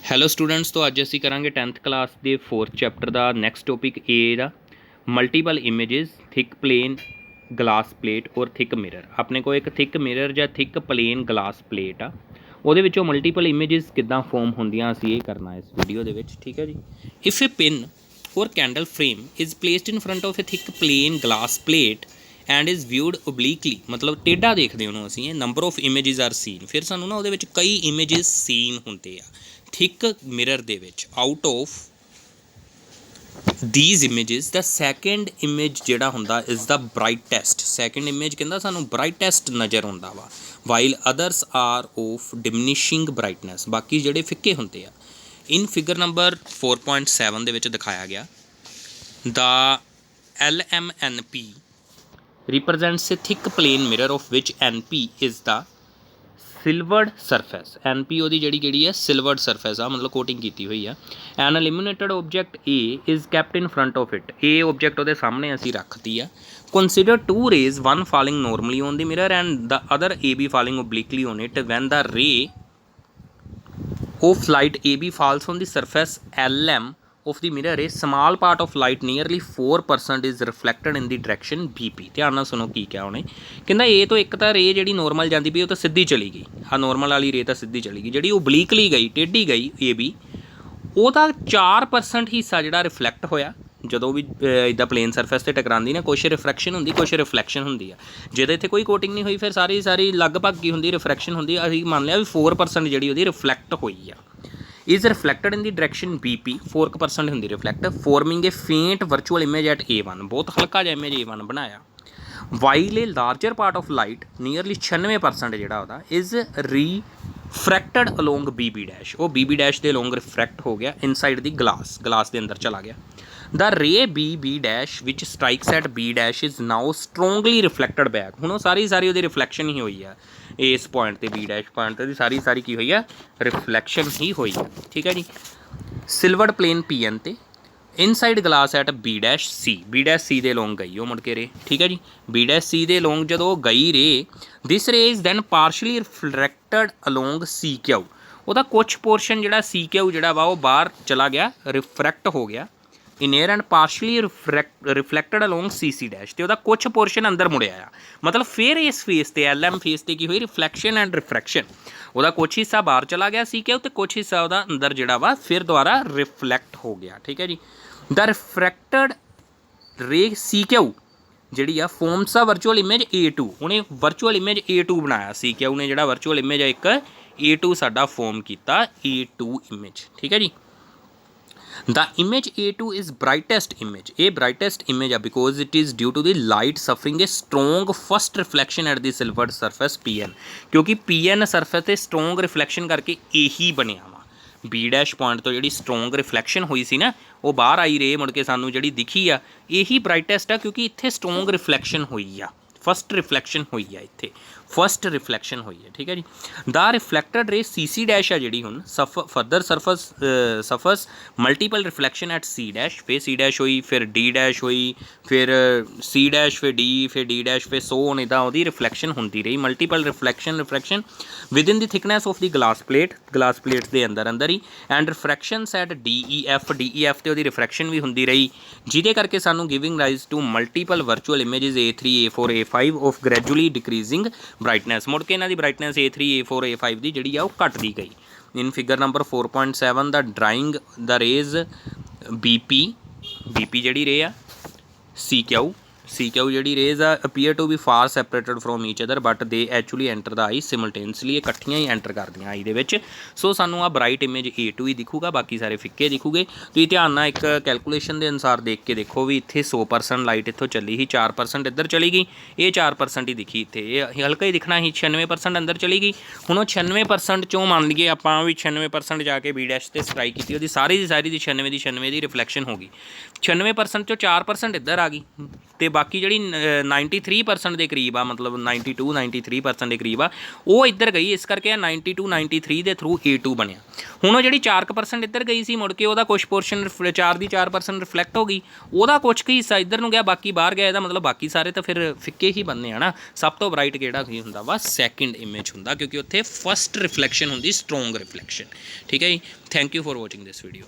Hello students, तो ਅੱਜ ਅਸੀਂ ਕਰਾਂਗੇ 10th ਕਲਾਸ ਦੇ 4th ਚੈਪਟਰ ਦਾ ਨੈਕਸਟ ਟੌਪਿਕ ਏ ਦਾ multiple images thick plane glass plate or thick mirror. ਆਪਣੇ ਕੋਲ ਇੱਕ ਥਿਕ ਮਿਰਰ ਜਾਂ ਥਿਕ ਪਲੇਨ ਗਲਾਸ ਪਲੇਟ ਆ, ਉਹਦੇ ਵਿੱਚੋਂ ਮਲਟੀਪਲ ਇਮੇजेस ਕਿੱਦਾਂ ਫੋਰਮ ਹੁੰਦੀਆਂ ਅਸੀਂ ਇਹ ਕਰਨਾ ਇਸ ਵੀਡੀਓ ਦੇ ਵਿੱਚ। ਠੀਕ ਹੈ ਜੀ। If a pin or candle flame is placed in front of a thick plane glass plate and is viewed obliquely, मतलब ਟੇਢਾ ਦੇਖਦੇ ਉਹਨੂੰ ਅਸੀਂ, number of images are seen. ਫਿਰ ਸਾਨੂੰ ਨਾ ਉਹਦੇ ਵਿੱਚ ਕਈ ਇਮੇजेस ਸੀਨ ਹੁੰਦੇ ਆ ਥਿਕ ਮਿਰਰ ਦੇ ਵਿੱਚ। Out of these images the second image ਜਿਹੜਾ ਹੁੰਦਾ is the brightest। second image ਕਹਿੰਦਾ ਸਾਨੂੰ brightest ਨਜ਼ਰ ਆਉਂਦਾ ਵਾ, while others are of diminishing brightness। ਬਾਕੀ ਜਿਹੜੇ ਫਿੱਕੇ ਹੁੰਦੇ ਆ। in figure number 4.7 ਦੇ ਵਿੱਚ ਦਿਖਾਇਆ ਗਿਆ the LMNP represents a thick plane mirror of which NP is the silvered surface. N P ਉਹਦੀ ਜਿਹੜੀ ਹੈ ਸਿਲਵਰਡ ਸਰਫੇਸ ਆ, ਮਤਲਬ ਕੋਟਿੰਗ ਕੀਤੀ ਹੋਈ ਆ। An illuminated object A is kept in front of it. A object ਉਹਦੇ ਸਾਹਮਣੇ ਅਸੀਂ ਰੱਖਤੀ ਆ। Consider two rays, one falling normally on the mirror and the other A B falling obliquely on it. When the ray of light AB falls on the surface LM of the mirror, a small part of light nearly 4% is reflected in the direction BP। ਧਿਆਨ ਨਾਲ ਸੁਣੋ ਕੀ ਕਿਹਾ ਉਹਨੇ। ਕਹਿੰਦਾ A ਤੋਂ ਇੱਕ ਤਾਂ ਰੇ ਜਿਹੜੀ ਨੋਰਮਲ ਜਾਂਦੀ ਪਈ ਉਹ ਤਾਂ ਸਿੱਧੀ ਚਲੀ ਗਈ, ਆਹ ਨੋਰਮਲ ਵਾਲੀ ਰੇ ਤਾਂ ਸਿੱਧੀ ਚਲੀ ਗਈ। ਜਿਹੜੀ ਓਬਲੀਕਲੀ ਗਈ, ਟੇਢੀ ਗਈ AB, ਉਹਦਾ 4% ਹਿੱਸਾ ਜਿਹੜਾ ਰਿਫਲੈਕਟ ਹੋਇਆ। ਜਦੋਂ ਵੀ ਇੱਦਾਂ ਪਲੇਨ ਸਰਫੇਸ 'ਤੇ ਟਕਰਾਉਂਦੀ ਨਾ, ਕੁਛ ਰਿਫਰੈਕਸ਼ਨ ਹੁੰਦੀ, ਕੁਛ ਰਿਫਲੈਕਸ਼ਨ ਹੁੰਦੀ ਆ। ਜਿਹਦੇ ਇੱਥੇ ਕੋਈ ਕੋਟਿੰਗ ਨਹੀਂ ਹੋਈ ਫਿਰ ਸਾਰੀ ਲਗਭਗ ਕੀ ਹੁੰਦੀ, ਰਿਫਰੈਕਸ਼ਨ ਹੁੰਦੀ। ਅਸੀਂ ਮੰਨ ਲਿਆ ਵੀ 4% ਜਿਹੜੀ ਉਹਦੀ ਰਿਫਲੈਕਟ ਹੋਈ ਆ। Is ਰਿਫਲੈਕਟਡ in the direction BP, 4% ਹੁੰਦੀ reflect, forming A faint virtual image at A1। ਬਹੁਤ ਹਲਕਾ ਜਿਹਾ ਇਮੇਜ A1 ਬਣਾਇਆ। While A larger part of light, nearly 96% ਜਿਹੜਾ ਉਹਦਾ, ਇਜ਼ ਰਿਫਰੈਕਟਡ ਅਲੋਂਗ BB ਡੈਸ਼। ਉਹ BB ਡੈਸ਼ ਦੇ ਅਲੋਂਗ ਰਿਫਰੈਕਟ ਹੋ ਗਿਆ ਇਨਸਾਈਡ ਦੀ ਗਲਾਸ ਦੇ ਅੰਦਰ ਚਲਾ ਗਿਆ। The ray BB dash which strikes at B dash is now strongly reflected back। ਹੁਣ ਉਹ ਸਾਰੀ ਉਹਦੀ ਰਿਫਲੈਕਸ਼ਨ ਹੀ ਹੋਈ ਆ ਇਸ ਪੁਆਇੰਟ 'ਤੇ, B dash ਪੁਆਇੰਟ 'ਤੇ ਸਾਰੀ ਕੀ ਹੋਈ ਆ, ਰਿਫਲੈਕਸ਼ਨ ਹੀ ਹੋਈ ਆ। ਠੀਕ ਹੈ ਜੀ। ਸਿਲਵਰਡ ਪਲੇਨ PN 'ਤੇ inside glass at B dash C, B dash C ਦੇ ਅਲੋਂਗ ਗਈ ਉਹ ਮੁੜ ਕੇ ਰੇ। ਠੀਕ ਹੈ ਜੀ। B dash C ਦੇ ਅਲੋਂਗ ਜਦੋਂ ਉਹ ਗਈ ਰੇ, ਦਿਸ ਰੇ ਇਜ਼ ਦੈਨ ਪਾਰਸ਼ਲੀ ਰਿਫਲੈਕਟਡ ਅਲੋਂਗ CQ। ਉਹਦਾ ਕੁਛ ਪੋਰਸ਼ਨ ਜਿਹੜਾ CQ ਜਿਹੜਾ ਵਾ ਉਹ ਬਾਹਰ ਚਲਾ ਗਿਆ, ਰਿਫਰੈਕਟ ਹੋ ਗਿਆ ਇਨੇਅਰ ਐਂਡ ਪਾਰਸ਼ਲੀ ਰਿਫਲੈਕਟਡ ਅਲੋਂਗ CC ਡੈਸ਼। ਅਤੇ ਉਹਦਾ ਕੁਛ ਪੋਰਸ਼ਨ ਅੰਦਰ ਮੁੜਿਆ ਆ। ਮਤਲਬ ਫਿਰ ਇਸ ਫੇਸ 'ਤੇ LM ਫੇਸ 'ਤੇ ਕੀ ਹੋਈ, ਰਿਫਲੈਕਸ਼ਨ ਐਂਡ ਰਿਫਰੈਕਸ਼ਨ। ਉਹਦਾ ਕੁਛ ਹਿੱਸਾ ਬਾਹਰ ਚਲਾ ਗਿਆ CQ ਅਤੇ ਕੁਛ ਹਿੱਸਾ ਉਹਦਾ ਅੰਦਰ ਜਿਹੜਾ ਵਾ ਫਿਰ ਦੁਬਾਰਾ ਰਿਫਲੈਕਟ ਹੋ ਗਿਆ। ਠੀਕ ਹੈ ਜੀ। ਦ ਰਿਫਰੈਕਟਡ ਰੇ CQ ਜਿਹੜੀ ਆ ਫੋਰਮਸ ਆ ਵਰਚੁਅਲ ਇਮੇਜ A2। ਉਹਨੇ ਵਰਚੁਅਲ ਇਮੇਜ A2 ਬਣਾਇਆ। CQ ਨੇ ਜਿਹੜਾ ਵਰਚੁਅਲ ਇਮੇਜ ਆ ਇੱਕ A2 ਸਾਡਾ ਫੋਰਮ ਕੀਤਾ, A2 ਇਮੇਜ। ਠੀਕ ਹੈ ਜੀ। The image A2 is brightest image। ਇਹ brightest image ਆ because it is due to the light suffering a strong first reflection at the silvered surface PN। ਕਿਉਂਕਿ PN ਸਰਫੇਸ 'ਤੇ strong reflection ਕਰਕੇ ਇਹੀ ਬਣਿਆ ਵਾ। B ਡੈਸ਼ ਪੁਆਇੰਟ ਤੋਂ ਜਿਹੜੀ ਸਟਰੋਂਗ ਰਿਫਲੈਕਸ਼ਨ ਹੋਈ ਸੀ ਨਾ, ਉਹ ਬਾਹਰ ਆਈ ਰੇ ਮੁੜ ਕੇ ਸਾਨੂੰ ਜਿਹੜੀ ਦਿਖੀ ਆ, ਇਹੀ ਬਰਾਈਟੈਸਟ ਆ ਕਿਉਂਕਿ ਇੱਥੇ ਸਟਰੋਂਗ ਰਿਫਲੈਕਸ਼ਨ ਹੋਈ ਆ, ਫਸਟ ਰਿਫਲੈਕਸ਼ਨ ਹੋਈ ਆ, ਇੱਥੇ ਫਸਟ ਰਿਫਲੈਕਸ਼ਨ ਹੋਈ ਹੈ। ਠੀਕ ਹੈ ਜੀ। ਦਾ ਰਿਫਲੈਕਟਡ ਰੇ CC ਡੈਸ਼ ਆ ਜਿਹੜੀ ਹੁਣ further suffers multiple reflection at C dash. ਫਿਰ C ਡੈਸ਼ ਹੋਈ, ਫਿਰ D ਡੈਸ਼ ਹੋਈ, ਫਿਰ C ਡੈਸ਼, ਫਿਰ D, ਫਿਰ D ਡੈਸ਼, ਫਿਰ ਸੋ on। ਇੱਦਾਂ ਉਹਦੀ ਰਿਫਲੈਕਸ਼ਨ ਹੁੰਦੀ ਰਹੀ, multiple reflection within the thickness of the glass plate ਦੇ ਅੰਦਰ ਹੀ। ਐਂਡ ਰਿਫਰੈਕਸ਼ਨਸ ਐਟ DEF 'ਤੇ ਉਹਦੀ ਰਿਫਰੈਕਸ਼ਨ ਵੀ ਹੁੰਦੀ ਰਹੀ, ਜਿਹਦੇ ਕਰਕੇ ਸਾਨੂੰ giving rise to multiple virtual images A3, A4, A5 of gradually decreasing brightness. ਮੁੜ ਕੇ ਇਹਨਾਂ ਦੀ ਬਰਾਈਟਨੈਸ A3, A4, A5 ਦੀ ਜਿਹੜੀ ਆ ਉਹ ਘਟਦੀ ਗਈ। ਇਨ ਫਿਗਰ ਨੰਬਰ 4.7 ਦਾ ਡਰਾਇੰਗ ਦ ਰੇਜ਼ BP ਜਿਹੜੀ ਰੇ ਆ CQ ਜਿਹੜੀ ਰੇਜ਼ ਆ appear to be far separated from each other but they actually enter the eye simultaneously. ਇਕੱਠੀਆਂ ਹੀ ਐਂਟਰ ਕਰਦੀਆਂ ਆਈ ਦੇ ਵਿੱਚ। ਸੋ ਸਾਨੂੰ ਆ ਬਰਾਈਟ ਇਮੇਜ A2 ਹੀ ਦਿਖੂਗਾ, ਬਾਕੀ ਸਾਰੇ ਫਿੱਕੇ ਦਿਖੂਗੇ। ਤੁਸੀਂ ਧਿਆਨ ਨਾਲ ਇੱਕ ਕੈਲਕੂਲੇਸ਼ਨ ਦੇ ਅਨੁਸਾਰ ਦੇਖ ਕੇ ਦੇਖੋ ਵੀ ਇੱਥੇ 100% ਲਾਈਟ ਇੱਥੋਂ ਚੱਲੀ ਸੀ, 4% ਇੱਧਰ ਚਲੀ ਗਈ, ਇਹ 4% ਹੀ ਦਿਖੀ ਇੱਥੇ, ਇਹ ਹਲਕਾ ਹੀ ਦਿਖਣਾ ਸੀ। 96% ਅੰਦਰ ਚਲੀ ਗਈ। ਹੁਣ ਉਹ 96% 'ਚੋਂ ਮੰਨ ਲਈਏ ਆਪਾਂ ਵੀ 96% ਜਾ ਕੇ B ਡੈਸ਼ 'ਤੇ ਸਟਰਾਈਕ ਕੀਤੀ, ਉਹਦੀ ਸਾਰੀ ਦੀ 96 ਦੀ ਰਿਫਲੈਕਸ਼ਨ ਹੋ ਗਈ। 96% 'ਚੋਂ 4% ਇੱਧਰ ਆ ਗਈ ਅਤੇ बाकी जी 93% के करीब आ, मतलब 92-93% के करीब आ, वो इधर गई, इस करके 92-93 के थ्रू A2 बनया। हुण जी 4% इधर गई सी, मुड़ के कुछ पोर्शन 4% रिफ्लैक्ट हो गई, वो कुछ का हिस्सा इधर नूं गया, बाकी बाहर गया, मतलब बाकी सारे तो फिर फिक्के ही बनने है ना। सब तो ब्राइट किहड़ा की हुंदा वा, सैकेंड इमेज हुंदा, क्योंकि उत्थे फस्ट रिफ्लैक्शन हुंदी स्ट्रोंग रिफ्लैक्शन। ठीक है जी, thank you for watching this video.